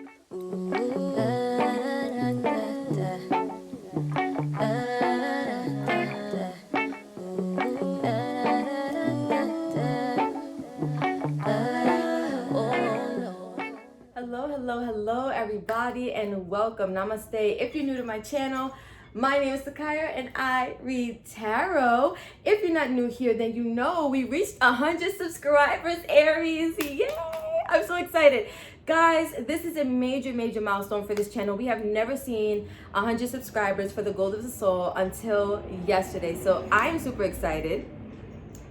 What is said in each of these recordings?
Hello everybody, and welcome. Namaste. If you're new to my channel, my name is Sakaya and I read tarot. If you're not new here, then you know we reached 100 subscribers, Aries. Yay! I'm so excited. Guys, this is a major milestone for this channel. We have never seen 100 subscribers for the Gold of the Soul until yesterday. So I'm super excited.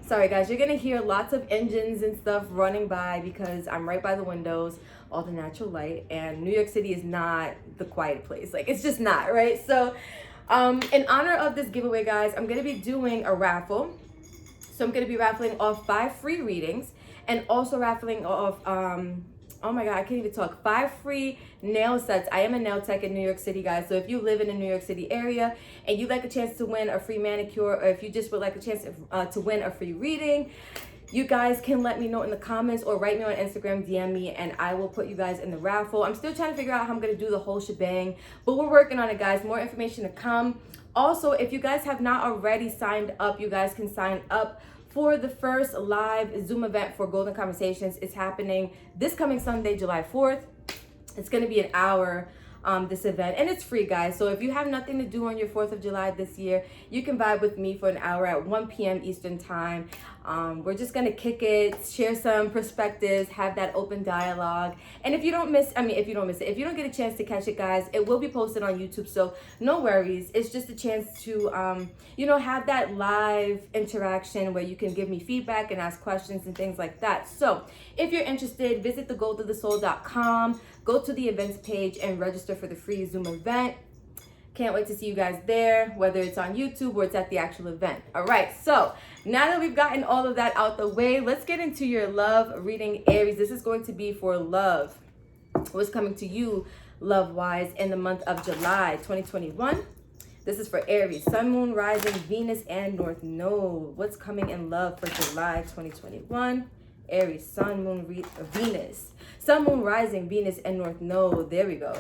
Sorry guys, you're gonna hear lots of engines and stuff running by because I'm right by the windows, all the natural light, and New York City is not the quiet place. Like, it's just not, right? So in honor of this giveaway, guys, I'm gonna be doing a raffle. So I'm gonna be raffling off 5 free readings and also raffling off oh my god, I can't even talk. 5 free nail sets. I am a nail tech in New York City, guys. So if you live in the New York City area and you'd like a chance to win a free manicure, or if you just would like a chance to win a free reading, you guys can let me know in the comments or write me on Instagram, DM me, and I will put you guys in the raffle. I'm still trying to figure out how I'm going to do the whole shebang, but we're working on it, guys. More information to come. Also, if you guys have not already signed up, you guys can sign up for the first live Zoom event for Golden Conversations. It's happening this coming Sunday, July 4th. It's going to be an hour, this event, and it's free, guys. So if you have nothing to do on your 4th of July this year, you can vibe with me for an hour at 1 p.m. Eastern time. We're just going to kick it, share some perspectives, have that open dialogue. And if you don't miss it, if you don't get a chance to catch it, guys, it will be posted on YouTube. So no worries. It's just a chance to, have that live interaction where you can give me feedback and ask questions and things like that. So if you're interested, visit thegoldofthesoul.com, go to the events page and register for the free Zoom event. Can't wait to see you guys there, whether it's on YouTube or it's at the actual event. All right, so now that we've gotten all of that out the way, let's get into your love reading, Aries. This is going to be for love. What's coming to you, love-wise, in the month of July 2021. This is for Aries, Sun, Moon, Rising, Venus, and North Node. What's coming in love for July 2021? Aries, Sun, Moon, Venus. Sun, Moon, Rising, Venus, and North Node. There we go.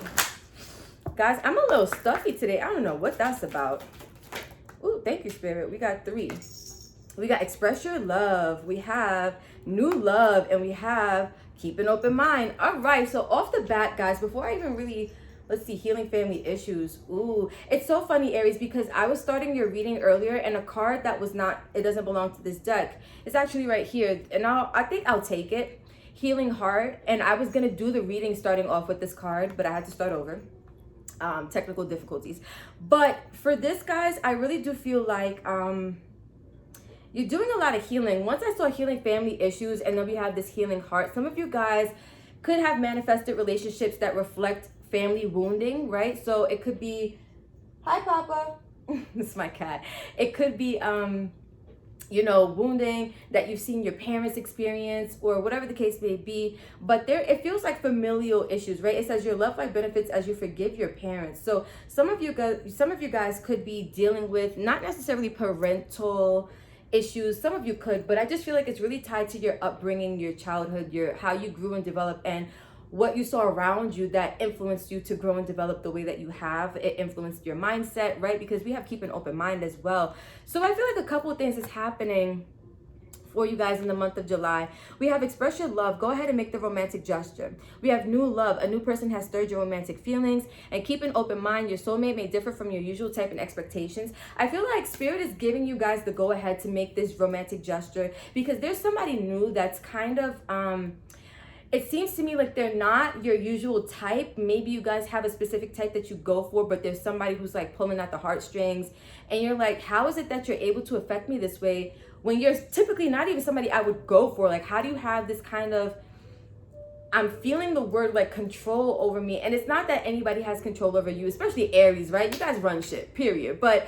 Guys, I'm a little stuffy today. I don't know what that's about. Ooh, thank you, Spirit. We got 3. We got express your love. We have new love. And we have keep an open mind. All right, so off the bat, guys, before I even really... Let's see, healing family issues. Ooh, it's so funny, Aries, because I was starting your reading earlier and a card that was not, it doesn't belong to this deck. It's actually right here. And I think I'll take it. Healing Heart. And I was going to do the reading starting off with this card, but I had to start over. Technical difficulties. But for this, guys, I really do feel like you're doing a lot of healing. Once I saw healing family issues, and then we have this healing heart. Some of you guys could have manifested relationships that reflect family wounding, right? So it could be, hi Papa, this is my cat. It could be wounding that you've seen your parents experience, or whatever the case may be. But it feels like familial issues, right? It says your love life benefits as you forgive your parents. So some of you guys could be dealing with not necessarily parental issues. Some of you could, but I just feel like it's really tied to your upbringing, your childhood, how you grew and developed, and what you saw around you that influenced you to grow and develop the way that you have. It influenced your mindset, right? Because we have keep an open mind as well. So I feel like a couple of things is happening for you guys in the month of July. We have express your love. Go ahead and make the romantic gesture. We have new love. A new person has stirred your romantic feelings. And keep an open mind. Your soulmate may differ from your usual type and expectations. I feel like Spirit is giving you guys the go ahead to make this romantic gesture, because there's somebody new that's kind of it seems to me like they're not your usual type. Maybe you guys have a specific type that you go for, but there's somebody who's like pulling at the heartstrings, and you're like, how is it that you're able to affect me this way when you're typically not even somebody I would go for? Like, how do you have this kind of, I'm feeling the word like control over me? And it's not that anybody has control over you, especially Aries, right? You guys run shit, period. But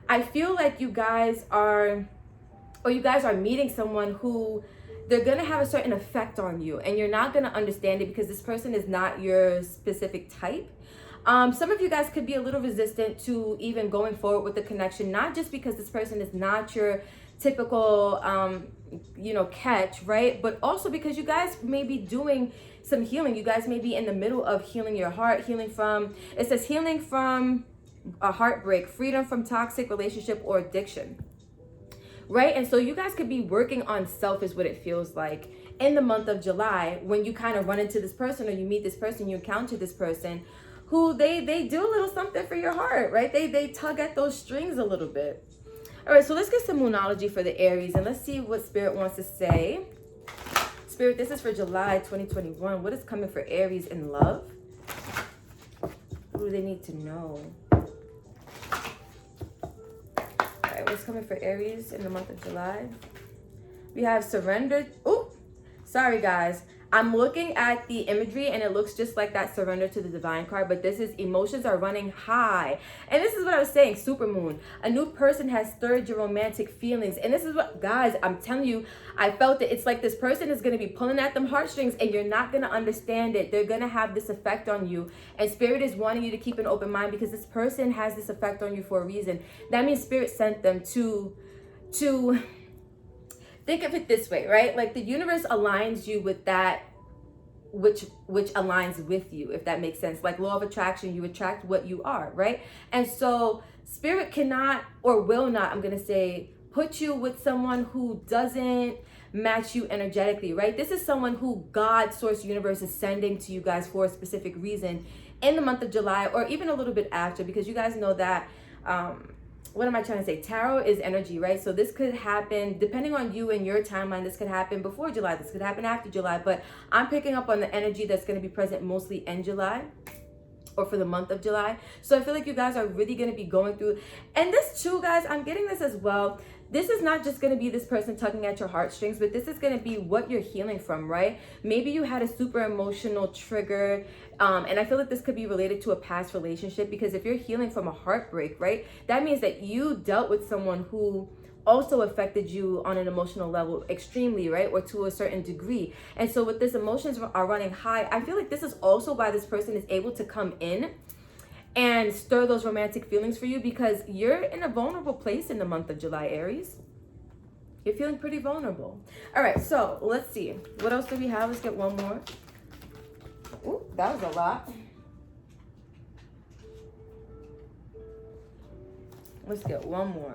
I feel like you guys are meeting someone who, they're going to have a certain effect on you, and you're not going to understand it because this person is not your specific type. Some of you guys could be a little resistant to even going forward with the connection, not just because this person is not your typical, you know, catch, right? But also because you guys may be doing some healing. You guys may be in the middle of healing your heart, healing from, it says healing from a heartbreak, freedom from toxic relationship or addiction, right? And so you guys could be working on self is what it feels like in the month of July, when you kind of run into this person or you meet this person, you encounter this person who they do a little something for your heart, right? They tug at those strings a little bit. All right, so let's get some moonology for the Aries and let's see what Spirit wants to say. Spirit, this is for July 2021. What is coming for Aries in love? What do they need to know? All right, what's coming for Aries in the month of July? We have surrender. Oh, sorry guys. I'm looking at the imagery and it looks just like that surrender to the divine card, but this is emotions are running high. And this is what I was saying, supermoon. A new person has stirred your romantic feelings. And this is what, guys, I'm telling you, I felt it. It's like this person is going to be pulling at them heartstrings and you're not going to understand it. They're going to have this effect on you. And Spirit is wanting you to keep an open mind because this person has this effect on you for a reason. That means Spirit sent them to think of it this way, right? Like the universe aligns you with that which aligns with you, if that makes sense. Like law of attraction, you attract what you are, right? And so Spirit cannot or will not, I'm going to say, put you with someone who doesn't match you energetically, right? This is someone who God, source, universe is sending to you guys for a specific reason in the month of July or even a little bit after, because you guys know that what am I trying to say? Tarot is energy, right? So this could happen depending on you and your timeline. This could happen before July. This could happen after July. But I'm picking up on the energy that's going to be present mostly in July or for the month of July. So I feel like you guys are really going to be going through. And this too, guys, I'm getting this as well. This is not just going to be this person tugging at your heartstrings, but this is going to be what you're healing from, right? Maybe you had a super emotional trigger. And I feel like this could be related to a past relationship, because if you're healing from a heartbreak, right, that means that you dealt with someone who also affected you on an emotional level extremely, right, or to a certain degree. And so with this, emotions are running high. I feel like this is also why this person is able to come in and stir those romantic feelings for you, because you're in a vulnerable place in the month of July, Aries. You're feeling pretty vulnerable. All right, so let's see. What else do we have? Let's get one more. Ooh, that was a lot. Let's get one more.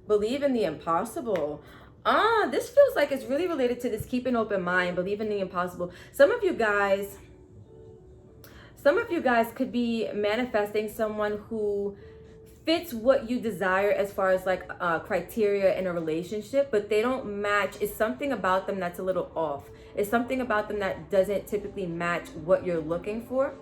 Believe in the impossible. This feels like it's really related to this keep an open mind, believe in the impossible. Some of you guys could be manifesting someone who fits what you desire as far as like criteria in a relationship, but they don't match. It's something about them that's a little off. It's something about them that doesn't typically match what you're looking for.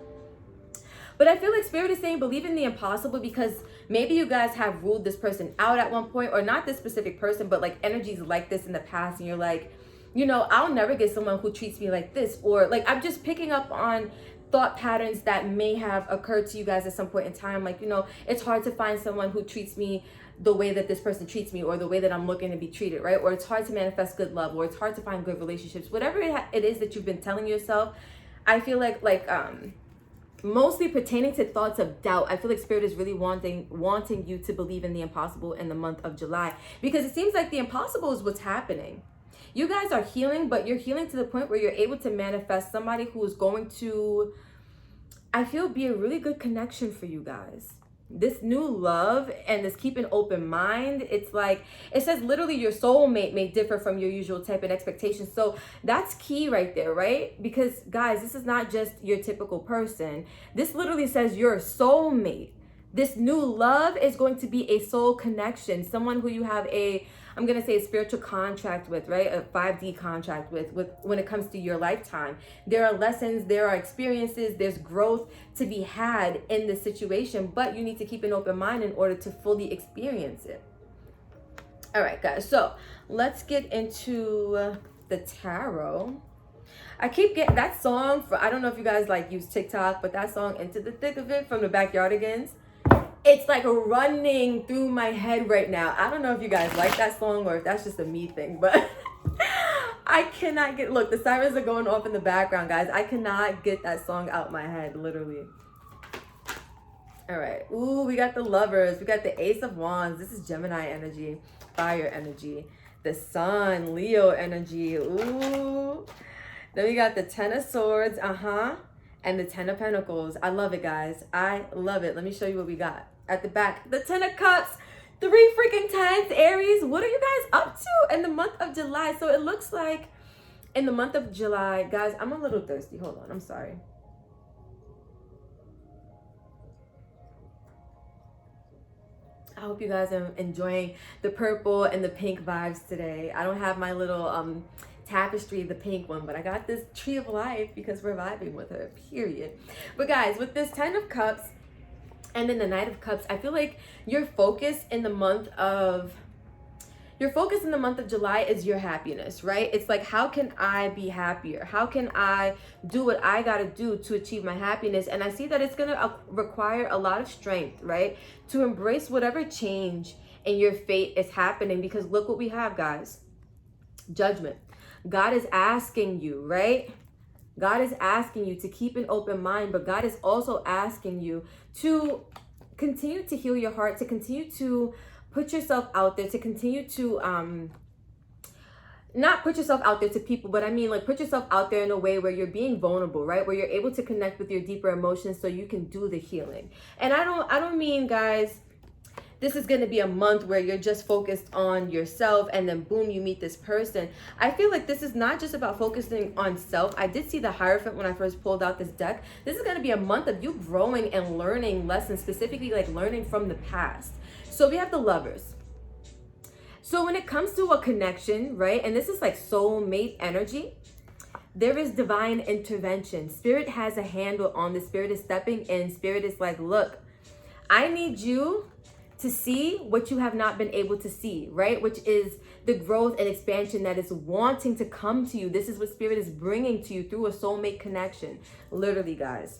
But I feel like Spirit is saying believe in the impossible, because maybe you guys have ruled this person out at one point, or not this specific person, but like energies like this in the past. And you're like, you know, I'll never get someone who treats me like this. Or like, I'm just picking up on thought patterns that may have occurred to you guys at some point in time. Like, you know, it's hard to find someone who treats me the way that this person treats me, or the way that I'm looking to be treated, right? Or it's hard to manifest good love, or it's hard to find good relationships. Whatever it is that you've been telling yourself, I feel like mostly pertaining to thoughts of doubt. I feel like Spirit is really wanting you to believe in the impossible in the month of July, because it seems like the impossible is what's happening. You guys are healing, but you're healing to the point where you're able to manifest somebody who is going to, I feel, be a really good connection for you guys. This new love and this keep an open mind, it's like, it says literally your soulmate may differ from your usual type and expectations. So that's key right there, right? Because guys, this is not just your typical person. This literally says your soulmate. This new love is going to be a soul connection. Someone who you have I'm going to say a spiritual contract with, right? A 5D contract with when it comes to your lifetime. There are lessons, there are experiences, there's growth to be had in this situation, but you need to keep an open mind in order to fully experience it. All right, guys. So let's get into the tarot. I keep getting that song I don't know if you guys like use TikTok, but that song Into the Thick of It from the Backyardigans, it's like running through my head right now. I don't know if you guys like that song or if that's just a me thing, but I cannot get, look, the sirens are going off in the background, guys. I cannot get that song out my head, literally. All right. Ooh, we got the Lovers. We got the Ace of Wands. This is Gemini energy, fire energy. The Sun, Leo energy. Ooh. Then we got the Ten of Swords. And the Ten of Pentacles. I love it, guys. I love it. Let me show you what we got. At the back, the Ten of Cups. 3 freaking tens, Aries. What are you guys up to in the month of July? So it looks like in the month of July, guys, I'm a little thirsty. Hold on. I'm sorry. I hope you guys are enjoying the purple and the pink vibes today. I don't have my little tapestry, the pink one, but I got this Tree of Life because we're vibing with her, period. But guys, with this Ten of Cups and then the Knight of Cups, I feel like your focus in the month of July is your happiness, right? It's like, how can I be happier? How can I do what I got to do to achieve my happiness? And I see that it's going to require a lot of strength, right? To embrace whatever change in your fate is happening, because look what we have, guys. Judgment. God is asking you, right? God is asking you to keep an open mind, but God is also asking you to continue to heal your heart, to continue to put yourself out there, to continue to not put yourself out there to people, but I mean like put yourself out there in a way where you're being vulnerable, right? Where you're able to connect with your deeper emotions so you can do the healing. And I don't mean, guys, this is going to be a month where you're just focused on yourself and then boom, you meet this person. I feel like this is not just about focusing on self. I did see the Hierophant when I first pulled out this deck. This is going to be a month of you growing and learning lessons, specifically like learning from the past. So we have the Lovers. So when it comes to a connection, right, and this is like soulmate energy, there is divine intervention. Spirit has a handle on this. Spirit is stepping in. Spirit is like, look, I need you to see what you have not been able to see, right? Which is the growth and expansion that is wanting to come to you. This is what Spirit is bringing to you through a soulmate connection, literally, guys.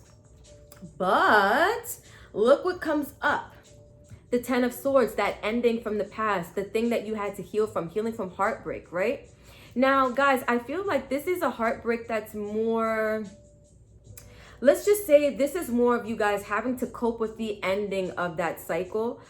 But look what comes up. The Ten of Swords, that ending from the past, the thing that you had to heal from, healing from heartbreak, right? Now, guys, I feel like this is a heartbreak that's more, let's just say this is more of you guys having to cope with the ending of that cycle.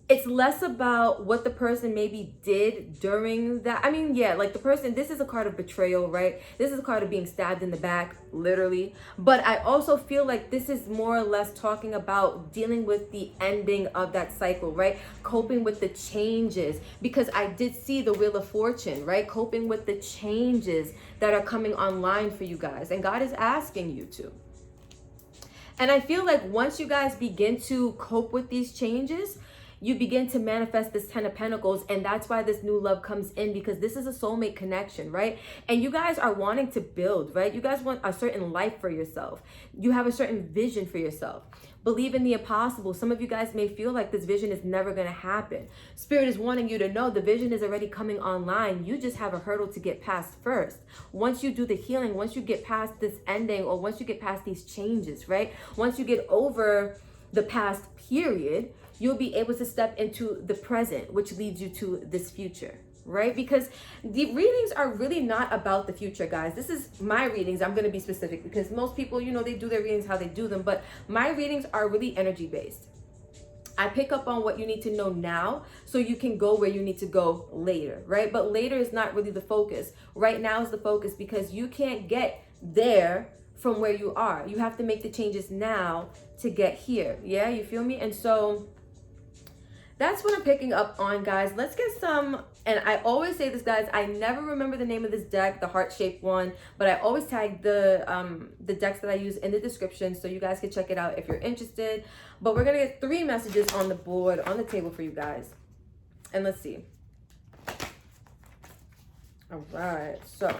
It's less about what the person maybe did during that. I mean, yeah, like the person, this is a card of betrayal, right? This is a card of being stabbed in the back, literally. But I also feel like this is more or less talking about dealing with the ending of that cycle, right? Coping with the changes, because I did see the Wheel of Fortune, right? Coping with the changes that are coming online for you guys. And God is asking you to. And I feel like once you guys begin to cope with these changes, you begin to manifest this Ten of Pentacles, and that's why this new love comes in, because this is a soulmate connection, right? And you guys are wanting to build, right? You guys want a certain life for yourself. You have a certain vision for yourself. Believe in the impossible. Some of you guys may feel like this vision is never going to happen. Spirit is wanting you to know the vision is already coming online. You just have a hurdle to get past first. Once you do the healing, once you get past this ending, or once you get past these changes, right? Once you get over the past period, you'll be able to step into the present, which leads you to this future, right? Because the readings are really not about the future, guys. This is my readings. I'm going to be specific because most people, you know, they do their readings how they do them, but my readings are really energy based. I pick up on what you need to know now so you can go where you need to go later, right? But later is not really the focus. Right now is the focus, because you can't get there from where you are. You have to make the changes now to get here. Yeah, you feel me? And so that's what I'm picking up on, guys. Let's get some, and I always say this, guys, I never remember the name of this deck, the heart-shaped one, but I always tag the decks that I use in the description so you guys can check it out if you're interested. But we're going to get 3 messages on the board, on the table for you guys. And let's see. All right, so.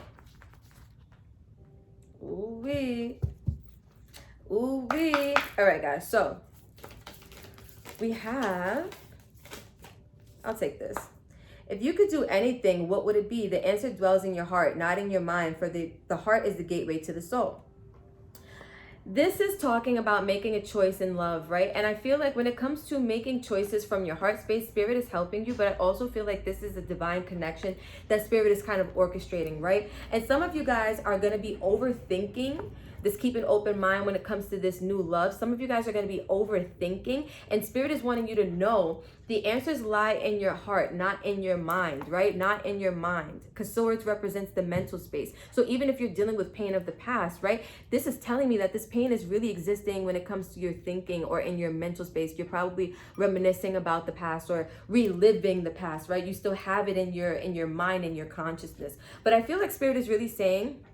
Ooh-wee. Ooh-wee. All right, guys, so we have, I'll take this. If you could do anything, what would it be? The answer dwells in your heart, not in your mind, for the heart is the gateway to the soul. This is talking about making a choice in love, right? And I feel like when it comes to making choices from your heart space, Spirit is helping you, but I also feel like this is a divine connection that Spirit is kind of orchestrating, right? And some of you guys are going to be overthinking this, keep an open mind when it comes to this new love. Some of you guys are going to be overthinking, and Spirit is wanting you to know the answers lie in your heart, not in your mind, right? Not in your mind, because swords represents the mental space. So even if you're dealing with pain of the past, right? This is telling me that this pain is really existing when it comes to your thinking or in your mental space. You're probably reminiscing about the past or reliving the past, right? You still have it in your mind, in your consciousness. But I feel like Spirit is really saying,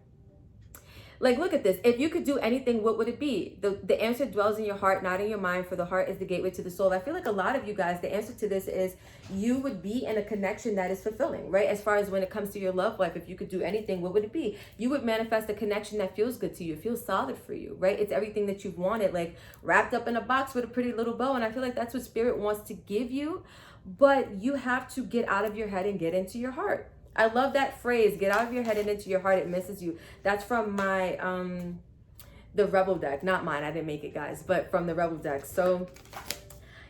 like, look at this. If you could do anything, what would it be? The answer dwells in your heart, not in your mind, for the heart is the gateway to the soul. I feel like a lot of you guys, the answer to this is you would be in a connection that is fulfilling, right? As far as when it comes to your love life, if you could do anything, what would it be? You would manifest a connection that feels good to you, feels solid for you, right? It's everything that you've wanted, like wrapped up in a box with a pretty little bow. And I feel like that's what Spirit wants to give you, but you have to get out of your head and get into your heart. I love that phrase, get out of your head and into your heart, it misses you. That's from my, the Rebel deck, not mine, I didn't make it, guys, but from the Rebel deck. So,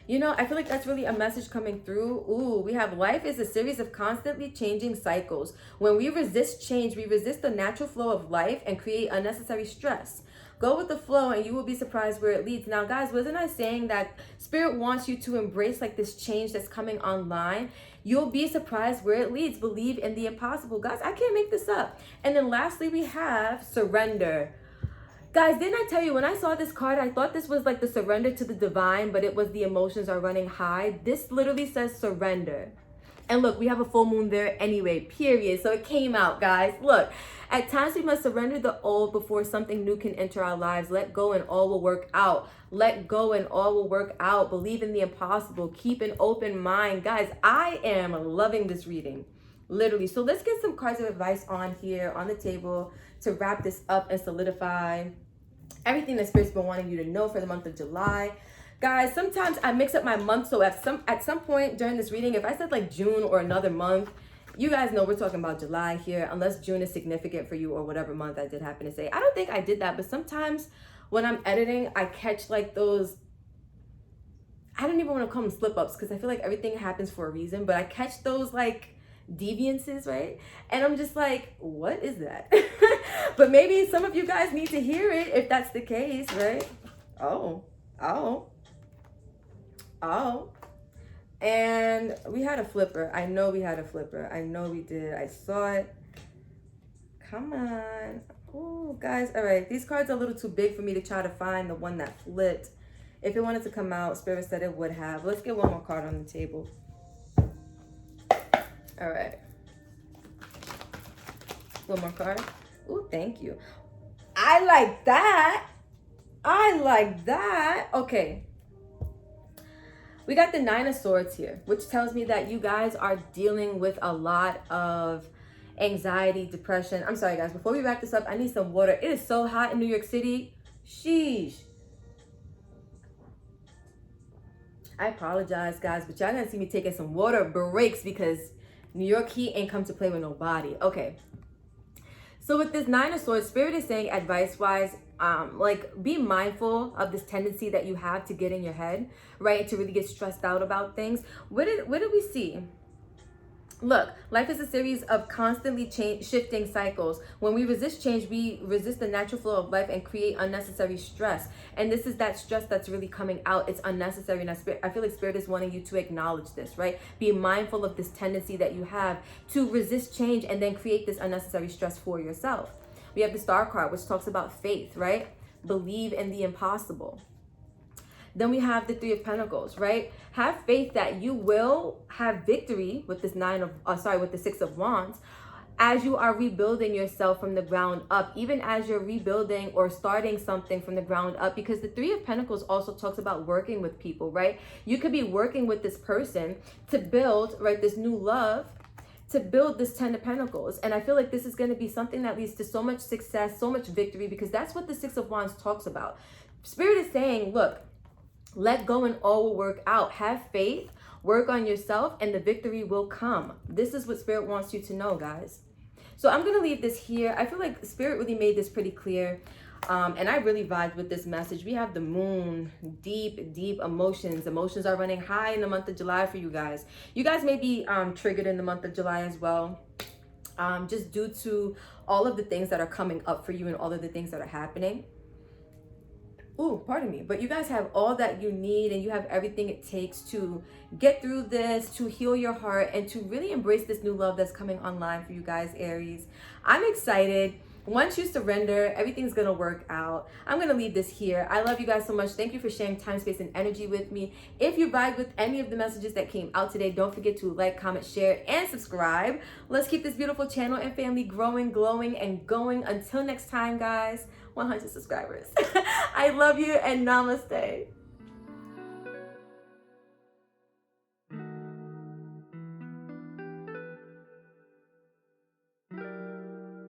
you know, I feel like that's really a message coming through. Ooh, we have life is a series of constantly changing cycles. When we resist change, we resist the natural flow of life and create unnecessary stress. Go with the flow and you will be surprised where it leads. Now, guys, wasn't I saying that Spirit wants you to embrace like this change that's coming online? You'll be surprised where it leads. Believe in the impossible. Guys, I can't make this up. And then lastly, we have surrender. Guys, didn't I tell you when I saw this card, I thought this was like the surrender to the divine, but it was the emotions are running high. This literally says surrender. And look, we have a full moon there anyway, period. So it came out, guys. Look, at times we must surrender the old before something new can enter our lives. Let go and all will work out. Let go and all will work out. Believe in the impossible. Keep an open mind. Guys, I am loving this reading, literally. So let's get some cards of advice on here on the table to wrap this up and solidify everything that Spirit's been wanting you to know for the month of July. Guys, sometimes I mix up my month, so at some point during this reading, if I said like June or another month, you guys know we're talking about July here, unless June is significant for you or whatever month I did happen to say. I don't think I did that, but sometimes when I'm editing, I catch like those, I don't even want to call them slip-ups because I feel like everything happens for a reason, but I catch those like deviances, right? And I'm just like, what is that? But maybe some of you guys need to hear it if that's the case, right? Oh. And we had a flipper. I know we had a flipper. I know we did. I saw it. Come on. Oh, guys. All right. These cards are a little too big for me to try to find the one that flipped. If it wanted to come out, Spirit said it would have. Let's get one more card on the table. All right. One more card. Oh, thank you. I like that. Okay. We got the Nine of Swords here, which tells me that you guys are dealing with a lot of anxiety, depression. I'm sorry, guys. Before we wrap this up, I need some water. It is so hot in New York City. Sheesh. I apologize, guys, but y'all gonna see me taking some water breaks because New York heat ain't come to play with nobody. Okay. So with this Nine of Swords, Spirit is saying advice-wise, like be mindful of this tendency that you have to get in your head, right? To really get stressed out about things. What did we see? Look, life is a series of constantly shifting cycles. When we resist change, we resist the natural flow of life and create unnecessary stress. And this is that stress that's really coming out. It's unnecessary. And I feel like Spirit is wanting you to acknowledge this, right? Be mindful of this tendency that you have to resist change and then create this unnecessary stress for yourself. We have the Star card, which talks about faith, right? Believe in the impossible. Then we have the Three of Pentacles, right? Have faith that you will have victory with this with the Six of Wands as you are rebuilding yourself from the ground up, even as you're rebuilding or starting something from the ground up, because the Three of Pentacles also talks about working with people, right? You could be working with this person to build, right, this new love, to build this Ten of Pentacles. And I feel like this is going to be something that leads to so much success, so much victory, because that's what the Six of Wands talks about. Spirit is saying, look, let go and all will work out. Have faith, work on yourself, and the victory will come. This is what Spirit wants you to know, guys. So I'm going to leave this here. I feel like Spirit really made this pretty clear. And I really vibed with this message. We have the moon, deep, deep emotions. Emotions are running high in the month of July for you guys. You guys may be triggered in the month of July as well. Just due to all of the things that are coming up for you and all of the things that are happening. Ooh, pardon me. But you guys have all that you need, and you have everything it takes to get through this, to heal your heart, and to really embrace this new love that's coming online for you guys, Aries. I'm excited. Once you surrender, everything's gonna work out. I'm gonna leave this here. I love you guys so much. Thank you for sharing time, space, and energy with me. If you vibe with any of the messages that came out today, don't forget to like, comment, share, and subscribe. Let's keep this beautiful channel and family growing, glowing, and going. Until next time, guys, 100 subscribers. I love you, and namaste.